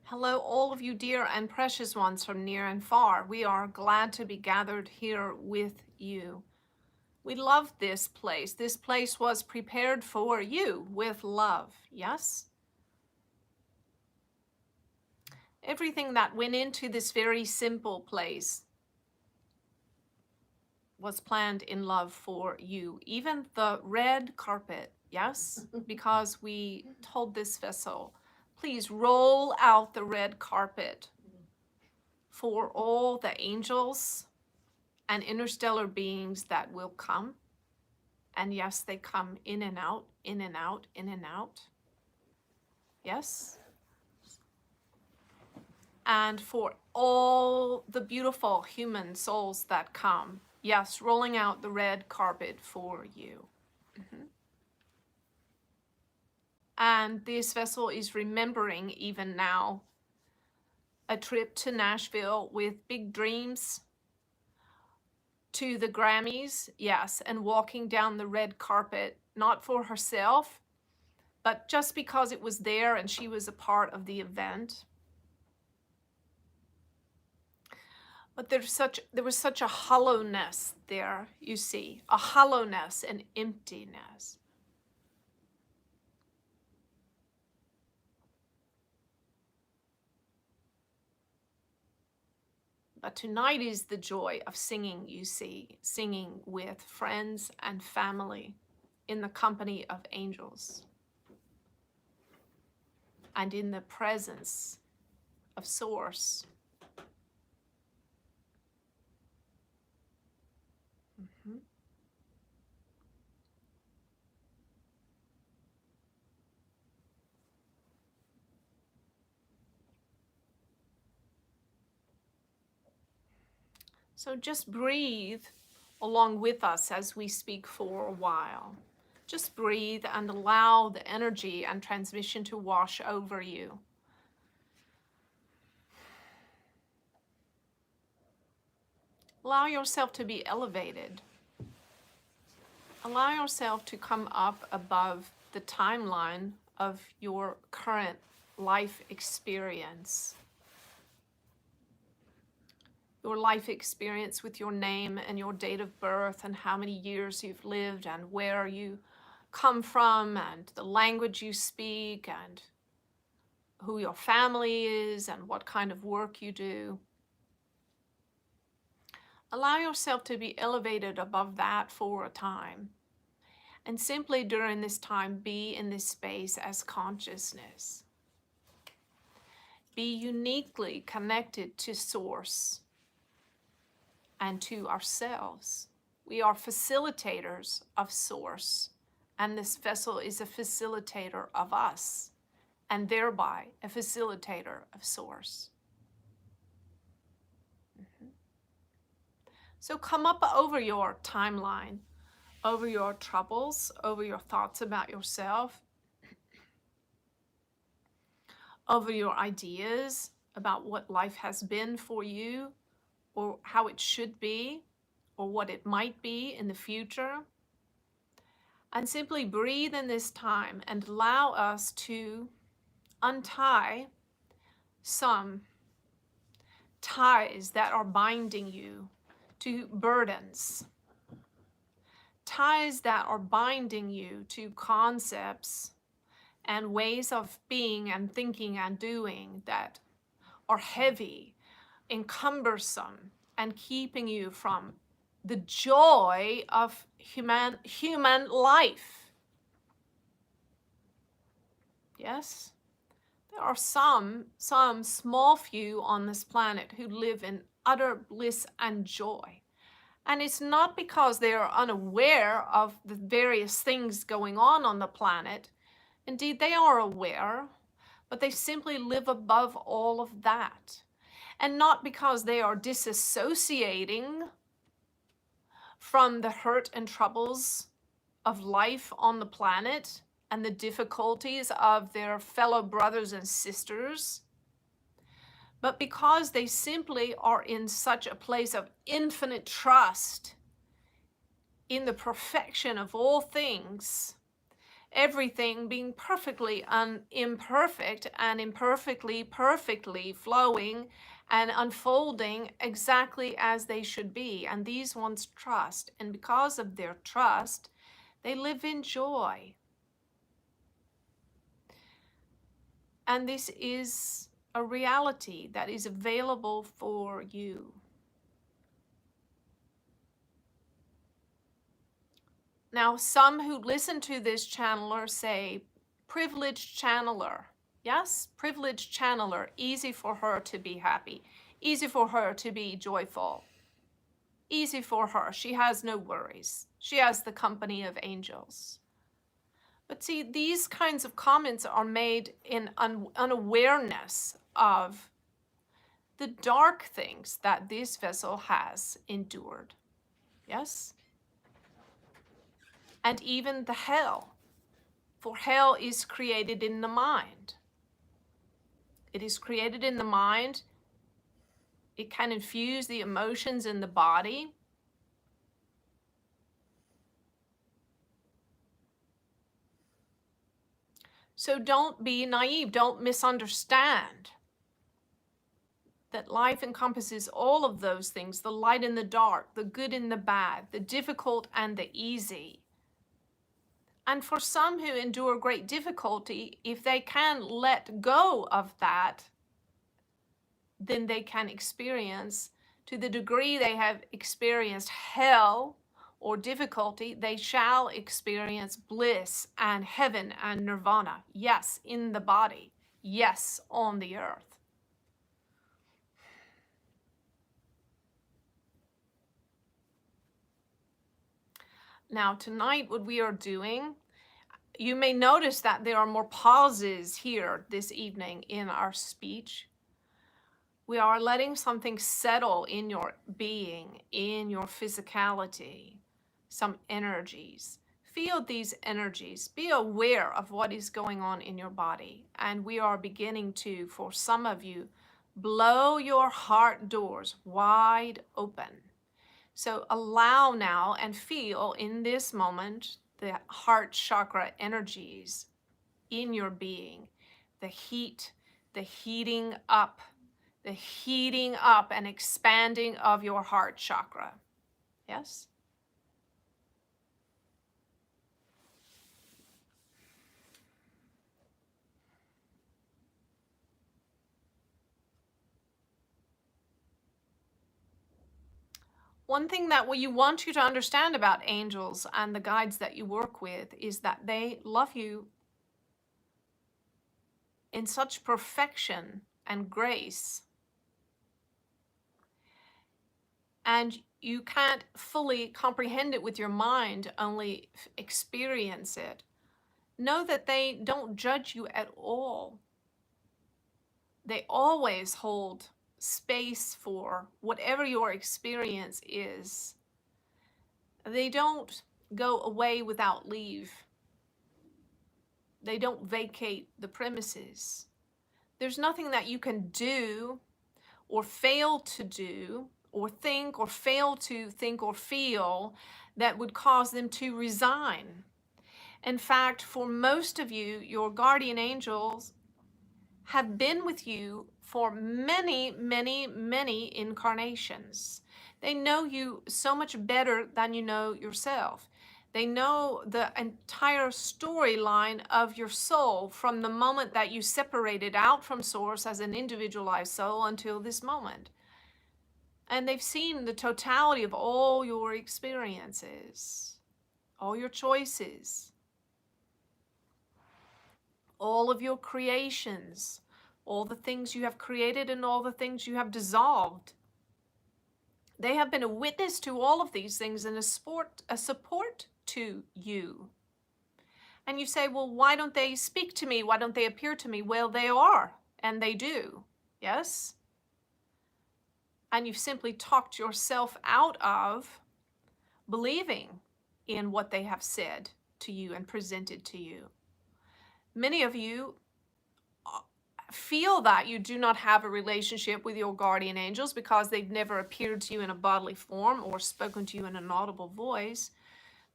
Hello, all of you dear and precious ones from near and far. We are glad to be gathered here with you. We love this place. This place was prepared for you with love, yes? Everything that went into this very simple place was planned in love for you. Even the red carpet, yes? Because we told this vessel, please roll out the red carpet for all the angels and interstellar beings that will come. And yes, they come in and out, in and out, in and out. Yes. And for all the beautiful human souls that come, yes, rolling out the red carpet for you. Mhm. And this vessel is remembering even now a trip to Nashville with big dreams, to the Grammys, yes, and walking down the red carpet, not for herself, but just because it was there and she was a part of the event. But there was such a hollowness there, you see, a hollowness and emptiness. But tonight is the joy of singing, you see, singing with friends and family in the company of angels and in the presence of Source. Mhm. So just breathe along with us as we speak for a while. Just breathe and allow the energy and transmission to wash over you. Allow yourself to be elevated. Allow yourself to come up above the timeline of your current life experience. Your life experience with your name and your date of birth and how many years you've lived and where you come from and the language you speak and who your family is and what kind of work you do. Allow yourself to be elevated above that for a time. And simply during this time, be in this space as consciousness. Be uniquely connected to Source and to ourselves. We are facilitators of Source, and this vessel is a facilitator of us, and thereby a facilitator of Source. So come up over your timeline, over your troubles, over your thoughts about yourself, over your ideas about what life has been for you, or how it should be, or what it might be in the future. And simply breathe in this time and allow us to untie some ties that are binding you to burdens, ties that are binding you to concepts and ways of being and thinking and doing that are heavy and cumbersome and keeping you from the joy of human life. Yes? There are some small few on this planet who live in utter bliss and joy. And it's not because they are unaware of the various things going on the planet. Indeed, they are aware, but they simply live above all of that. And not because they are disassociating from the hurt and troubles of life on the planet and the difficulties of their fellow brothers and sisters, but because they simply are in such a place of infinite trust in the perfection of all things everything being perfectly imperfect and imperfectly perfectly flowing and unfolding exactly as they should be. And these ones trust, and because of their trust, they live in joy. And this is a reality that is available for you. Now, some who listen to this channeler say, privileged channeler. Yes, privileged channeler, easy for her to be happy, easy for her to be joyful, easy for her. She has no worries. She has the company of angels. But see, these kinds of comments are made in unawareness of the dark things that this vessel has endured. Yes? And even the hell. For hell is created in the mind. It is created in the mind. It can infuse the emotions in the body. So don't be naive. Don't misunderstand that life encompasses all of those things, the light and the dark, the good and the bad, the difficult and the easy. And for some who endure great difficulty, if they can let go of that, then they can experience, to the degree they have experienced hell or difficulty, they shall experience bliss and heaven and nirvana. Yes, in the body. Yes, on the earth. Now, tonight, what we are doing, you may notice that there are more pauses here this evening in our speech. We are letting something settle in your being, in your physicality, some energies. Feel these energies. Be aware of what is going on in your body. And we are beginning to, for some of you, blow your heart doors wide open. So allow now and feel in this moment the heart chakra energies in your being, the heat, the heating up and expanding of your heart chakra. Yes? One thing that you want you to understand about angels and the guides that you work with is that they love you in such perfection and grace. And you can't fully comprehend it with your mind, only experience it. Know that they don't judge you at all. They always hold space for whatever your experience is. They don't go away without leave. They don't vacate the premises. There's nothing that you can do or fail to do or think or fail to think or feel that would cause them to resign. In fact, for most of you, your guardian angels have been with you for many, many, many incarnations. They know you so much better than you know yourself. They know the entire storyline of your soul from the moment that you separated out from Source as an individualized soul until this moment. And they've seen the totality of all your experiences, all your choices, all of your creations, all the things you have created and all the things you have dissolved. They have been a witness to all of these things and a support to you. And you say, well, why don't they speak to me? Why don't they appear to me? Well, they are, and they do. Yes? And you've simply talked yourself out of believing in what they have said to you and presented to you. Many of you feel that you do not have a relationship with your guardian angels because they've never appeared to you in a bodily form or spoken to you in an audible voice.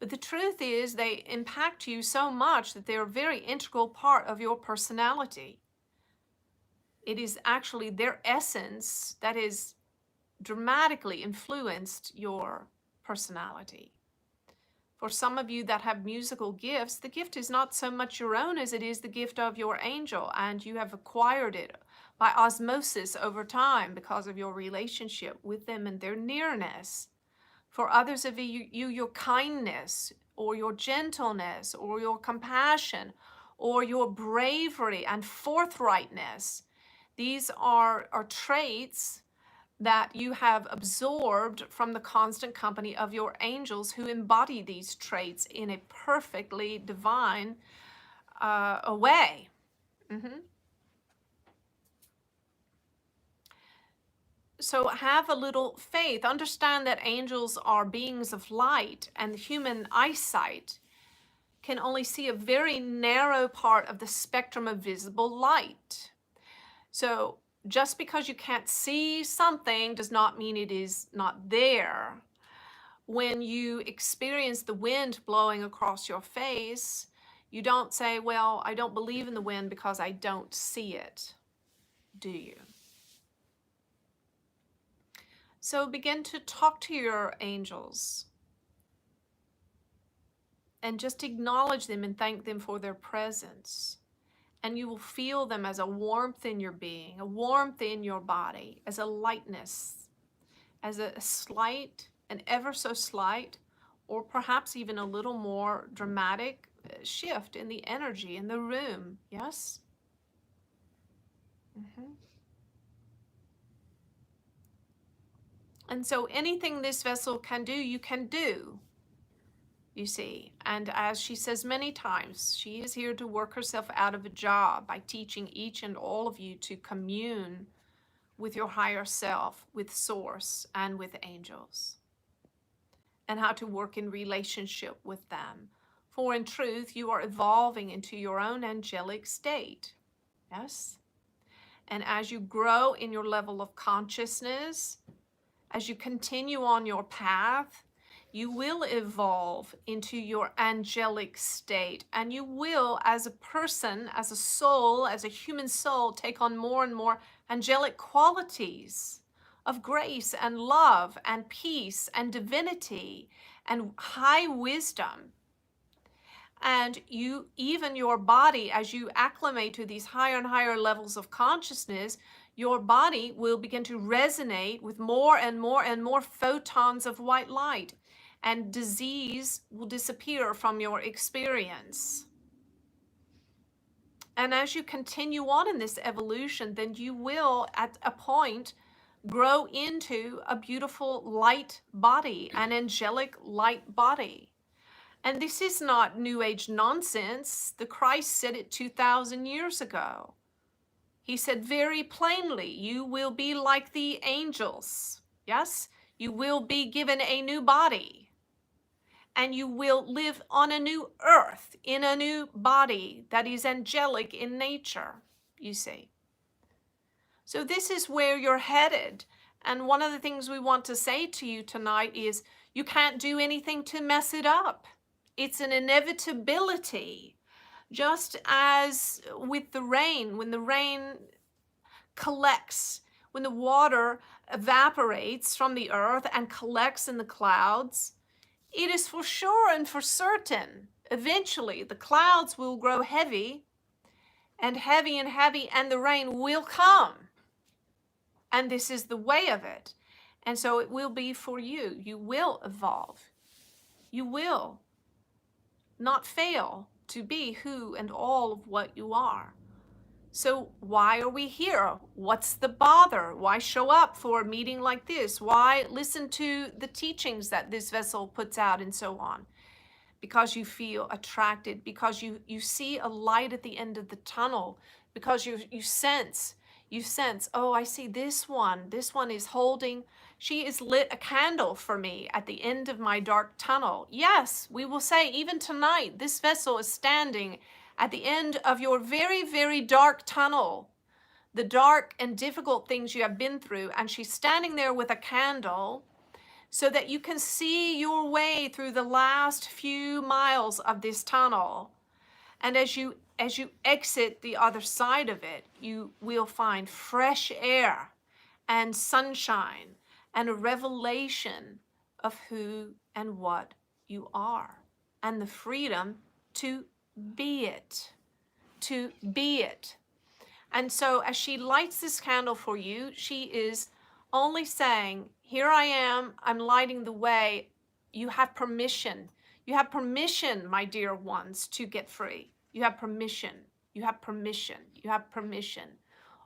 But the truth is, they impact you so much that they're a very integral part of your personality. It is actually their essence that has dramatically influenced your personality. For some of you that have musical gifts, the gift is not so much your own as it is the gift of your angel, and you have acquired it by osmosis over time because of your relationship with them and their nearness. For others of you, your kindness or your gentleness or your compassion or your bravery and forthrightness, these are traits that you have absorbed from the constant company of your angels who embody these traits in a perfectly divine way. So have a little faith. Understand that angels are beings of light, and the human eyesight can only see a very narrow part of the spectrum of visible light. So just because you can't see something does not mean it is not there. When you experience the wind blowing across your face, you don't say, well, I don't believe in the wind because I don't see it, do you? So begin to talk to your angels and just acknowledge them and thank them for their presence. And you will feel them as a warmth in your being, a warmth in your body, as a lightness, as a slight, an ever so slight, or perhaps even a little more dramatic shift in the energy in the room. Yes? Mm-hmm. And so anything this vessel can do, you can do, you see. And as she says many times, she is here to work herself out of a job by teaching each and all of you to commune with your higher self, with Source, and with angels, and how to work in relationship with them. For in truth, you are evolving into your own angelic state. Yes? And as you grow in your level of consciousness, as you continue on your path, you will evolve into your angelic state, and you will, as a person, as a soul, as a human soul, take on more and more angelic qualities of grace and love and peace and divinity and high wisdom. And you, even your body, as you acclimate to these higher and higher levels of consciousness, your body will begin to resonate with more and more and more photons of white light, and disease will disappear from your experience. And as you continue on in this evolution, then you will, at a point, grow into a beautiful light body, an angelic light body. And this is not New Age nonsense. The Christ said it 2,000 years ago. He said very plainly, you will be like the angels. Yes, you will be given a new body. And you will live on a new earth, in a new body that is angelic in nature, you see. So this is where you're headed. And one of the things we want to say to you tonight is you can't do anything to mess it up. It's an inevitability. Just as with the rain, when the rain collects, when the water evaporates from the earth and collects in the clouds, it is for sure and for certain, eventually the clouds will grow heavy and heavy and heavy, and the rain will come. And this is the way of it. And so it will be for you. You will evolve. You will not fail to be who and all of what you are. So why are we here? What's the bother? Why show up for a meeting like this? Why listen to the teachings that this vessel puts out and so on? Because you feel attracted, because you see a light at the end of the tunnel, because you sense, oh, I see this one is holding, she is lit a candle for me at the end of my dark tunnel. Yes, we will say even tonight, this vessel is standing at the end of your very, very dark tunnel, the dark and difficult things you have been through, and she's standing there with a candle so that you can see your way through the last few miles of this tunnel. And as you exit the other side of it, you will find fresh air and sunshine and a revelation of who and what you are, and the freedom to be it, to be it. And so as she lights this candle for you, she is only saying, here I am, I'm lighting the way. You have permission. You have permission, my dear ones, to get free. You have permission. You have permission. You have permission.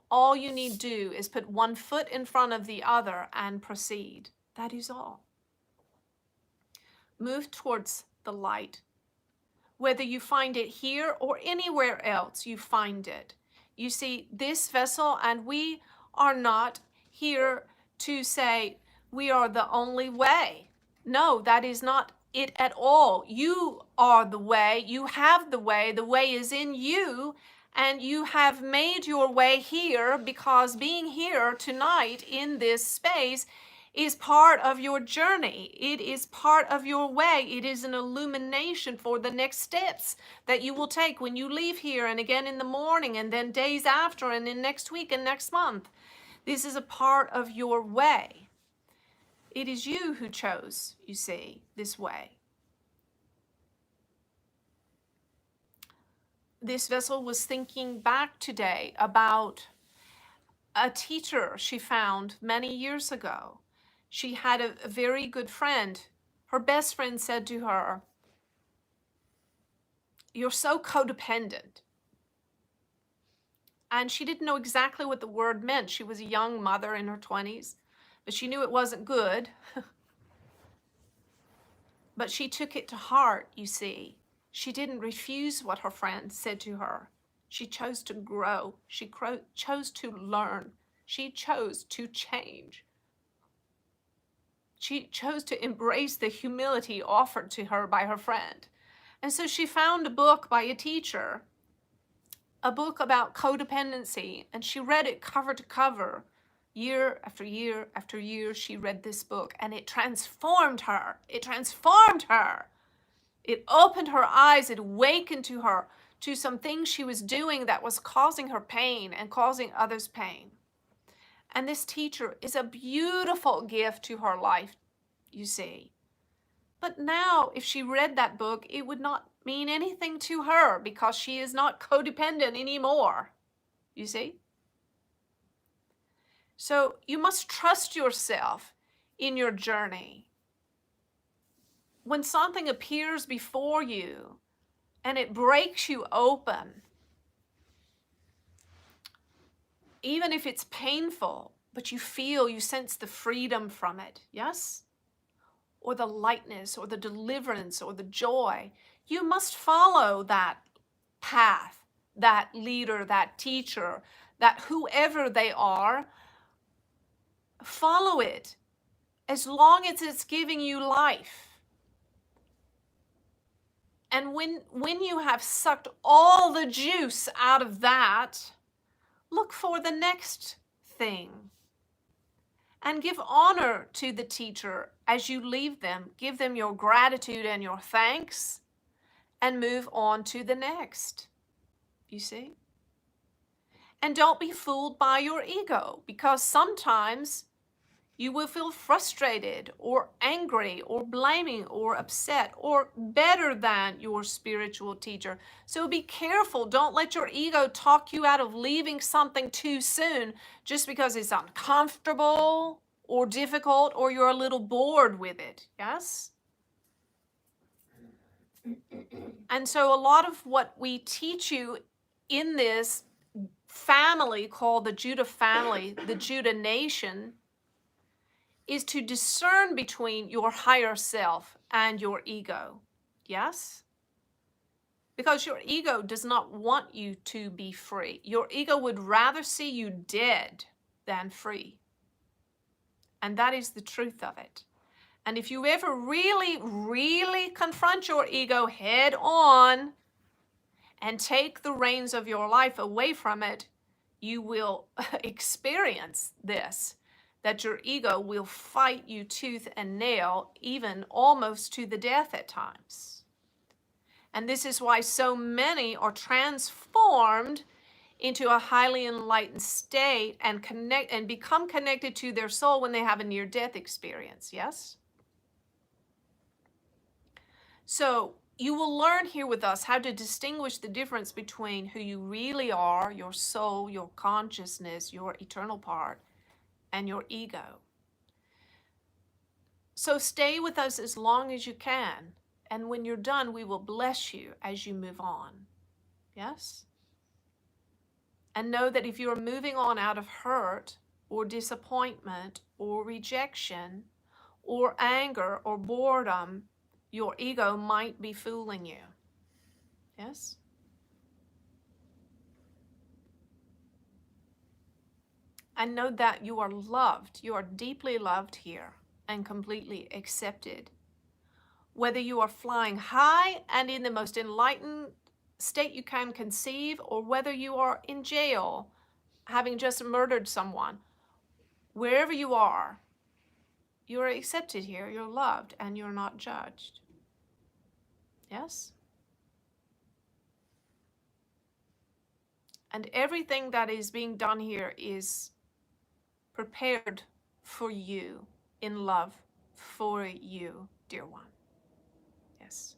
All you need to do is put one foot in front of the other and proceed. That is all. Move towards the light. Whether you find it here or anywhere else you find it. You see, this vessel, and we are not here to say we are the only way. No, that is not it at all. You are the way. You have the way. The way is in you, and you have made your way here because being here tonight in this space is part of your journey. It is part of your way. It is an illumination for the next steps that you will take when you leave here, and again in the morning, and then days after, and then next week and next month. This is a part of your way. It is you who chose, you see, this way. This vessel was thinking back today about a teacher she found many years ago. She had a very good friend. Her best friend said to her, "You're so codependent." And she didn't know exactly what the word meant. She was a young mother in her 20s, but she knew it wasn't good. But she took it to heart, you see. She didn't refuse what her friend said to her. She chose to grow. She chose to learn. She chose to change. She chose to embrace the humility offered to her by her friend. And so she found a book by a teacher, a book about codependency, and she read it cover to cover. Year after year after year, she read this book, and it transformed her. It transformed her. It opened her eyes. It awakened to her to some things she was doing that was causing her pain and causing others pain. And this teacher is a beautiful gift to her life, you see. But now, if she read that book, it would not mean anything to her because she is not codependent anymore, you see. So you must trust yourself in your journey. When something appears before you and it breaks you open, even if it's painful, but you sense the freedom from it, yes? Or the lightness, or the deliverance, or the joy, you must follow that path, that leader, that teacher, that whoever they are. Follow it as long as it's giving you life. And when you have sucked all the juice out of that, look for the next thing. And give honor to the teacher as you leave them. Give them your gratitude and your thanks, and move on to the next. You see? And don't be fooled by your ego, because sometimes you will feel frustrated or angry or blaming or upset or better than your spiritual teacher. So be careful. Don't let your ego talk you out of leaving something too soon just because it's uncomfortable or difficult or you're a little bored with it. Yes? And so a lot of what we teach you in this family called the Judah family, the Judah nation, is to discern between your higher self and your ego. Yes? Because your ego does not want you to be free. Your ego would rather see you dead than free. And that is the truth of it. And if you ever really, really confront your ego head on and take the reins of your life away from it, you will experience this. that your ego will fight you tooth and nail, even almost to the death at times. And this is why so many are transformed into a highly enlightened state and become connected to their soul when they have a near-death experience. Yes? So you will learn here with us how to distinguish the difference between who you really are, your soul, your consciousness, your eternal part, and your ego. So stay with us as long as you can. And when you're done, we will bless you as you move on. Yes? And know that if you are moving on out of hurt or disappointment or rejection or anger or boredom, your ego might be fooling you. Yes? And know that you are loved. You are deeply loved here and completely accepted. Whether you are flying high and in the most enlightened state you can conceive, or whether you are in jail having just murdered someone, wherever you are accepted here, you're loved, and you're not judged. Yes? And everything that is being done here is prepared for you, in love for you, dear one. Yes.